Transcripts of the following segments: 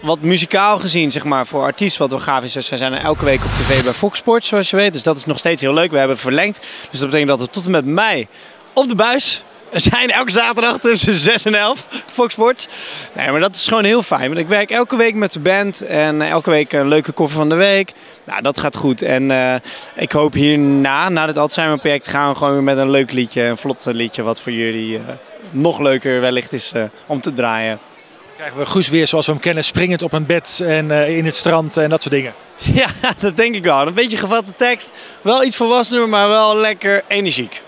wat muzikaal gezien, zeg maar, voor artiesten wat wel gaaf is, zij zijn elke week op tv bij Fox Sports, zoals je weet. Dus dat is nog steeds heel leuk. We hebben verlengd. Dus dat betekent dat we tot en met mei op de buis zijn elke zaterdag tussen 6 en 11, Fox Sports. Nee, maar dat is gewoon heel fijn. Want ik werk elke week met de band en elke week een leuke cover van de week. Nou, dat gaat goed. En ik hoop hierna, na dit Alzheimer-project, gaan we gewoon weer met een leuk liedje, een vlot liedje, wat voor jullie nog leuker wellicht is om te draaien. Krijgen we Guus weer zoals we hem kennen, springend op een bed en in het strand en dat soort dingen? Ja, dat denk ik wel. Een beetje gevatte tekst, wel iets volwassener, maar wel lekker energiek.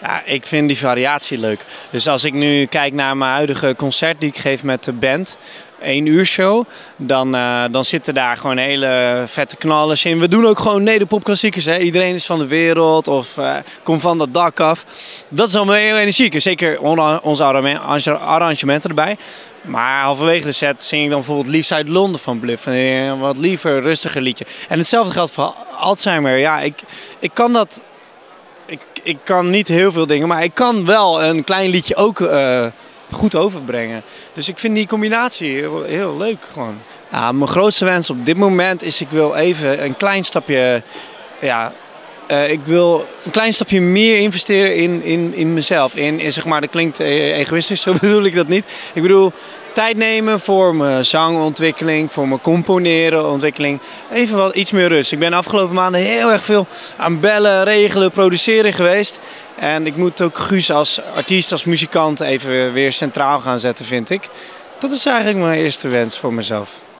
Ja, ik vind die variatie leuk. Dus als ik nu kijk naar mijn huidige concert die ik geef met de band, 1 uur show, dan zitten daar gewoon hele vette knallers in. We doen ook gewoon nederpopklassiekers. Hè? Iedereen is van de wereld of komt van dat dak af. Dat is allemaal heel energiek. En zeker onze arrangementen erbij. Maar halverwege de set zing ik dan bijvoorbeeld Liefst uit Londen van Bluff. Een wat liever, rustiger liedje. En hetzelfde geldt voor Alzheimer. Ja, ik kan dat... Ik kan niet heel veel dingen, maar ik kan wel een klein liedje ook goed overbrengen. Dus ik vind die combinatie heel leuk gewoon. Ja, mijn grootste wens op dit moment is, ik wil even een klein stapje... Ja, ik wil een klein stapje meer investeren in mezelf. Zeg maar, dat klinkt egoïstisch, zo bedoel ik dat niet. Ik bedoel, tijd nemen voor mijn zangontwikkeling, voor mijn componeren ontwikkeling. Even wat iets meer rust. Ik ben de afgelopen maanden heel erg veel aan bellen, regelen, produceren geweest. En ik moet ook Guus als artiest, als muzikant even weer centraal gaan zetten, vind ik. Dat is eigenlijk mijn eerste wens voor mezelf.